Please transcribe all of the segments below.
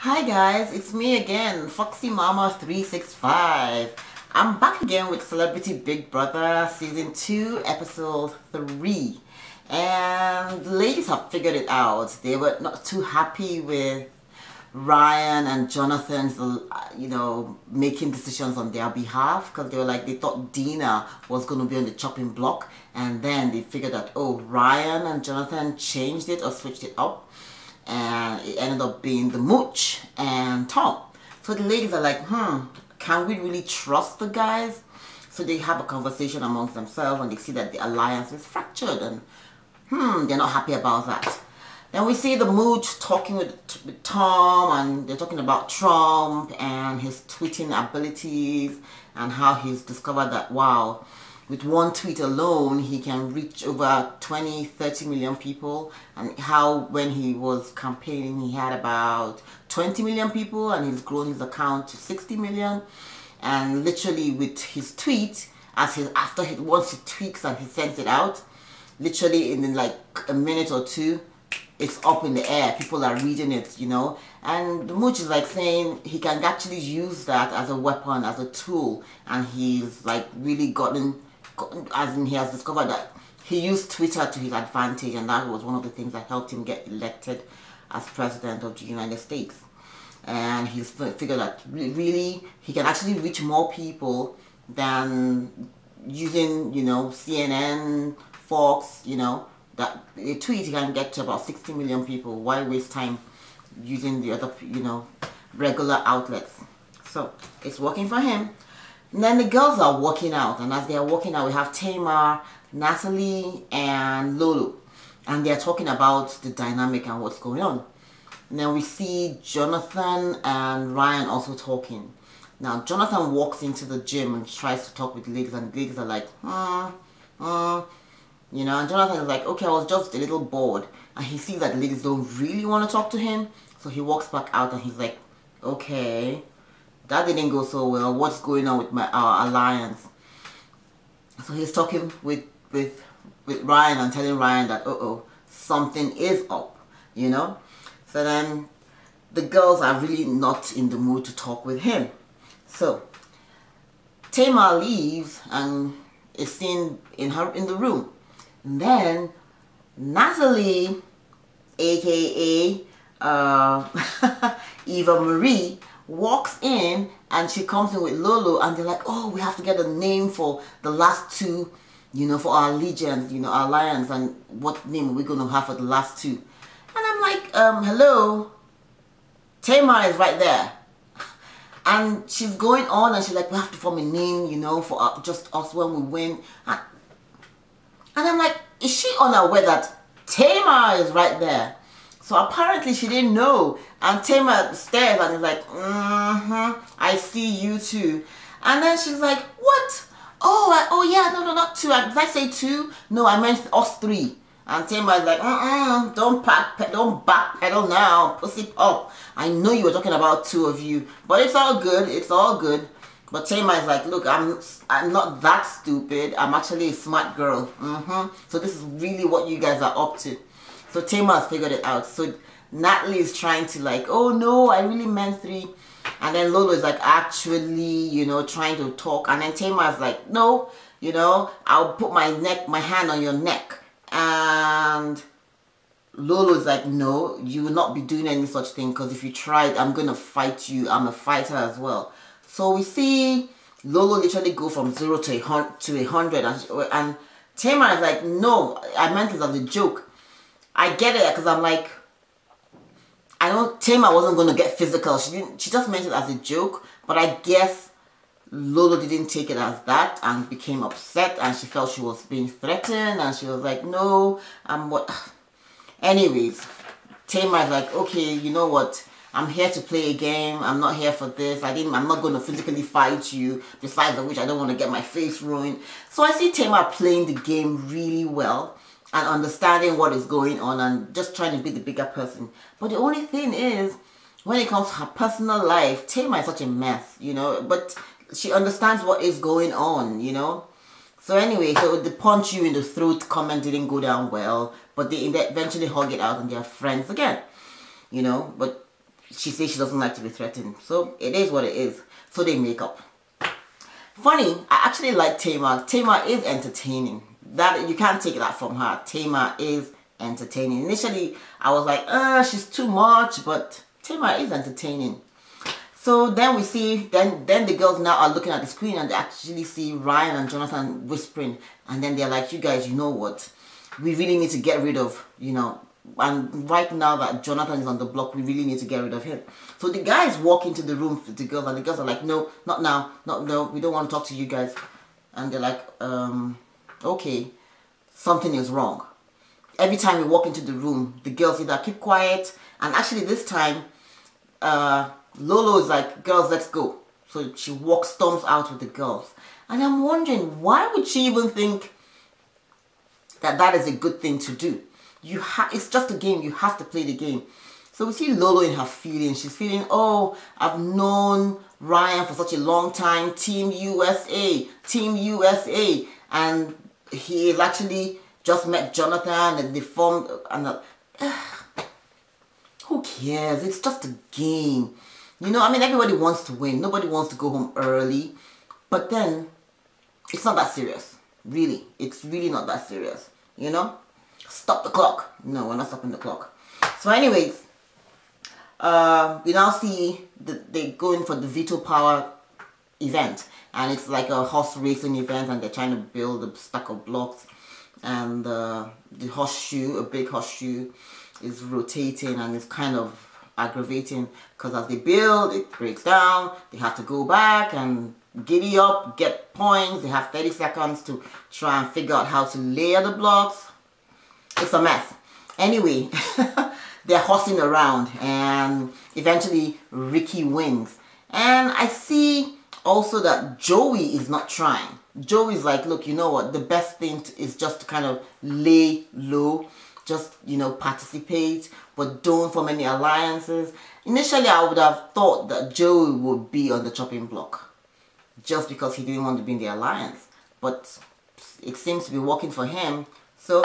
Hi guys, it's me again, Foxy Mama 365. I'm back again with Celebrity Big Brother Season 2, Episode 3. And the ladies have figured it out. They were not too happy with Ryan and Jonathan's, making decisions on their behalf, because they thought Dina was going to be on the chopping block, and then they figured that, oh, Ryan and Jonathan changed it or switched it up, and it ended up being the Mooch and Tom. So the ladies are like, can we really trust the guys? So they have a conversation amongst themselves, and they see that the alliance is fractured, and they're not happy about that. Then we see the Mooch talking with Tom, and they're talking about Trump and his tweeting abilities, and how he's discovered that, wow, with one tweet alone, he can reach over 20-30 million people, and how when he was campaigning, he had about 20 million people, and he's grown his account to 60 million. And literally with his tweet, once he tweaks and he sends it out, literally in like a minute or two, it's up in the air. People are reading it, and the Mooch is like saying he can actually use that as a weapon, as a tool, and he's like really he has discovered that he used Twitter to his advantage, and that was one of the things that helped him get elected as president of the United States. And he's figured that really he can actually reach more people than using, CNN, Fox, that a tweet can get to about 60 million people. Why waste time using the other, regular outlets? So it's working for him. And then the girls are walking out, and as they are walking out, we have Tamar, Natalie, and Lolo, and they're talking about the dynamic and what's going on. And then we see Jonathan and Ryan also talking. Now Jonathan walks into the gym and tries to talk with the ladies, and the ladies are like, and Jonathan is like, okay, I was just a little bored. And he sees that the ladies don't really want to talk to him, so he walks back out and he's like, okay, that didn't go so well. What's going on with our alliance? So he's talking with Ryan and telling Ryan that, something is up, So then the girls are really not in the mood to talk with him. So Tamar leaves and is seen in the room. And then Natalie, aka Eva Marie, walks in, and she comes in with Lolo, and they're like, oh, we have to get a name for the last two, for our allegiance, our alliance, and what name are we going to have for the last two? And I'm like, hello, Tamar is right there. And she's going on, and she's like, we have to form a name, for just us when we win. And I'm like, is she unaware that Tamar is right there? So apparently she didn't know. And Tamar stares and is like, I see you too. And then she's like, what? Oh yeah, no, not two. Did I say two? No, I meant us three. And Tamar is like, don't backpedal now, pussy up. I know you were talking about two of you, but it's all good. It's all good. But Tamar is like, look, I'm not that stupid. I'm actually a smart girl. So this is really what you guys are up to. So Tamar has figured it out. So Natalie is trying to like, oh no, I really meant three. And then Lolo is like, actually, trying to talk. And then Tamar is like, no, I'll put my hand on your neck. And Lolo is like, no, you will not be doing any such thing, because if you try it, I'm going to fight you. I'm a fighter as well. So we see Lolo literally go from 0 to 100, and Tamar is like, no, I meant it as a joke. I get it, because I'm like, Tamar wasn't going to get physical. She just meant it as a joke, but I guess Lolo didn't take it as that and became upset, and she felt she was being threatened, and she was like, no, anyways, Tamar is like, okay, you know what? I'm here to play a game. I'm not here for this. I'm not going to physically fight you. Besides of which, I don't want to get my face ruined. So I see Tamar playing the game really well and understanding what is going on and just trying to be the bigger person. But the only thing is, when it comes to her personal life, Tamar is such a mess, But she understands what is going on, So anyway, so the punch you in the throat comment didn't go down well. But they eventually hug it out and they're friends again, But she says she doesn't like to be threatened. So it is what it is. So they make up. Funny, I actually like Tamar. Tamar is entertaining. That you can't take that from her. Tamar is entertaining. Initially, I was like, she's too much, but Tamar is entertaining. So then we see, then the girls now are looking at the screen and they actually see Ryan and Jonathan whispering. And then they're like, you guys, you know what? We really need to get rid of, you know, and right now that Jonathan is on the block, we really need to get rid of him. So the guys walk into the room with the girls and the girls are like, no, not now, no, we don't want to talk to you guys. And they're like, okay, something is wrong. Every time we walk into the room, the girls either keep quiet, and actually this time, Lolo is like, girls, let's go. So she storms out with the girls. And I'm wondering, why would she even think that that is a good thing to do? It's just a game. You have to play the game. So we see Lolo in her feelings. She's feeling, oh, I've known Ryan for such a long time. Team USA. Team USA. And he has actually just met Jonathan and they formed... who cares? It's just a game. You know, I mean, everybody wants to win. Nobody wants to go home early. But then, it's not that serious. Really. It's really not that serious. You know? Stop the clock. No, we're not stopping the clock. So anyways, we now see they going for the Veto Power event. And it's like a horse racing event and they're trying to build a stack of blocks. And the horseshoe, a big horseshoe, is rotating and it's kind of aggravating because as they build, it breaks down. They have to go back and giddy up, get points. They have 30 seconds to try and figure out how to layer the blocks. It's a mess. Anyway, they're horsing around and eventually Ricky wins. And I see also that Joey is not trying. Joey's like, look, you know what? The best thing is just to kind of lay low. Just, you know, participate, but don't form any alliances. Initially, I would have thought that Joey would be on the chopping block. Just because he didn't want to be in the alliance. But it seems to be working for him. So,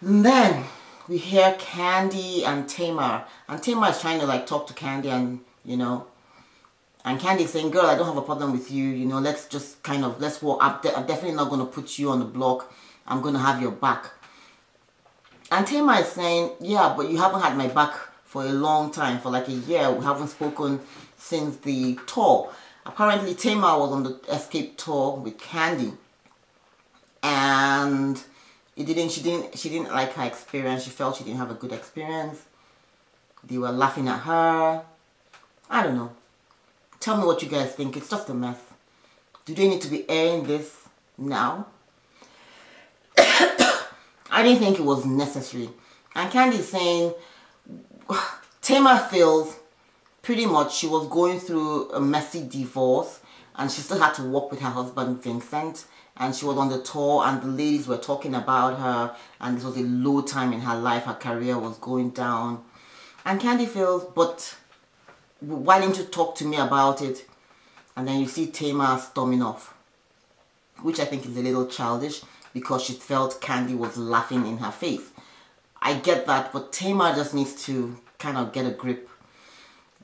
then we hear Candy and Tamar. And Tamar is trying to like talk to Candy and, you know. And Candy is saying, girl, I don't have a problem with you. You know, let's just kind of, let's walk. I'm definitely not going to put you on the block. I'm going to have your back. And Tamar is saying, yeah, but you haven't had my back for a long time, for like a year. We haven't spoken since the tour. Apparently, Tamar was on the Escape tour with Candy. And she didn't like her experience. She felt she didn't have a good experience. They were laughing at her. I don't know. Tell me what you guys think. It's just a mess. Do they need to be airing this now? I didn't think it was necessary. And Candy is saying, Tamar feels pretty much she was going through a messy divorce and she still had to work with her husband Vincent. And she was on the tour and the ladies were talking about her and this was a low time in her life. Her career was going down. And Candy feels, but why didn't you talk to me about it? And then you see Tamar storming off, which I think is a little childish because she felt Candy was laughing in her face. I get that, but Tamar just needs to kind of get a grip.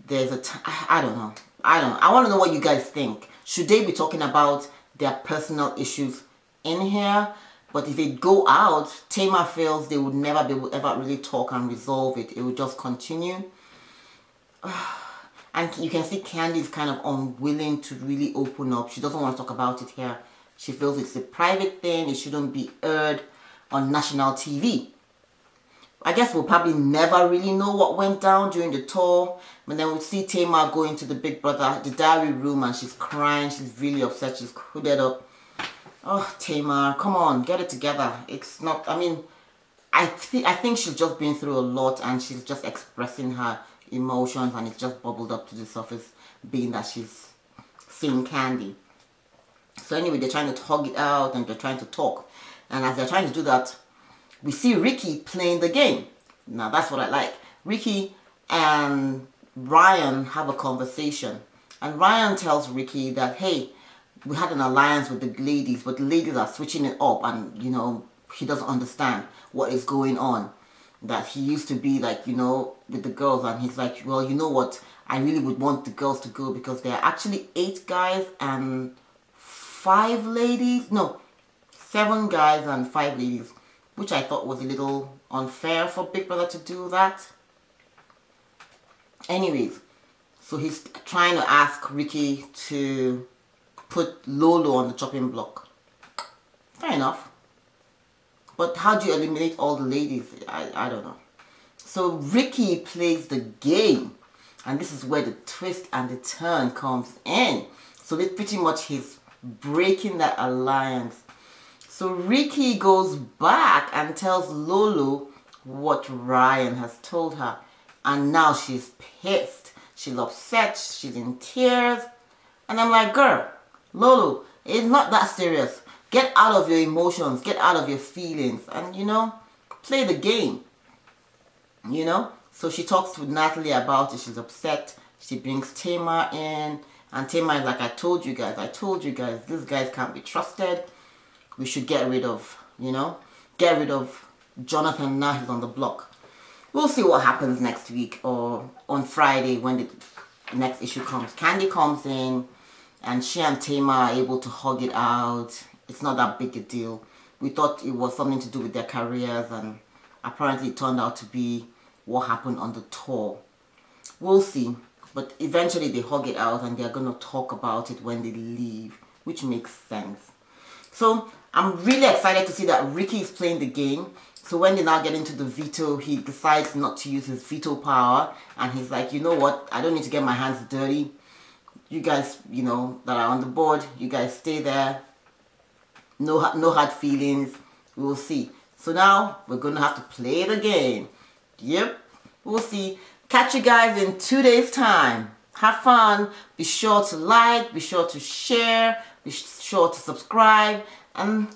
I don't know. I want to know what you guys think. Should they be talking about their personal issues in here? But if they go out, Tamar feels they would never be able to ever really talk and resolve it. It would just continue. And you can see Candy is kind of unwilling to really open up. She doesn't want to talk about it here. She feels it's a private thing. It shouldn't be aired on national TV. I guess we'll probably never really know what went down during the tour. But then we'll see Tamar go into the Big Brother, the diary room, and she's crying. She's really upset. She's hooded up. Oh, Tamar, come on, get it together. It's not, I mean, I think she's just been through a lot and she's just expressing her emotions and it's just bubbled up to the surface, being that she's seeing Candy. So anyway, they're trying to hug it out and they're trying to talk. And as they're trying to do that, we see Ricky playing the game. Now that's what I like. Ricky and Ryan have a conversation. And Ryan tells Ricky that, hey, we had an alliance with the ladies, but the ladies are switching it up and, you know, he doesn't understand what is going on. that he used to be like, you know, with the girls, and he's like, well, you know what, I really would want the girls to go because there are actually 8 guys and 5 ladies. No, 7 guys and 5 ladies, which I thought was a little unfair for Big Brother to do that. Anyways, so he's trying to ask Ricky to put Lolo on the chopping block. Fair enough. But how do you eliminate all the ladies? I don't know. So Ricky plays the game. And this is where the twist and the turn comes in. So it's pretty much he's breaking that alliance. So Ricky goes back and tells Lolo what Ryan has told her. And now she's pissed. She's upset. She's in tears. And I'm like, girl, Lolo, it's not that serious. Get out of your emotions. Get out of your feelings. And, you know, play the game. You know? So she talks with Natalie about it. She's upset. She brings Tamar in. And Tamar is like, I told you guys, these guys can't be trusted. We should get rid of, you know, get rid of Jonathan now he's on the block. We'll see what happens next week or on Friday when the next issue comes. Candy comes in and she and Tamar are able to hug it out. It's not that big a deal. We thought it was something to do with their careers, and apparently it turned out to be what happened on the tour. We'll see. But eventually they hug it out and they're going to talk about it when they leave, which makes sense. So I'm really excited to see that Ricky is playing the game. So when they now get into the veto, he decides not to use his veto power. And he's like, you know what? I don't need to get my hands dirty. You guys, you know, that are on the board, you guys stay there. No hard feelings. We'll see. So now we're going to have to play the game. Yep. We'll see. Catch you guys in 2 days' time. Have fun. Be sure to like. Be sure to share. Be sure to subscribe. And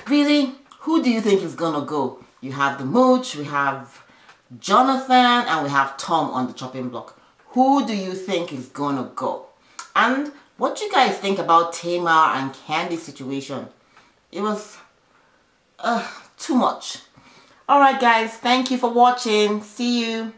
really, who do you think is going to go? You have the Mooch, we have Jonathan, and we have Tom on the chopping block. Who do you think is going to go? And what do you guys think about Tamar and Candy's situation? It was too much. Alright guys, thank you for watching. See you.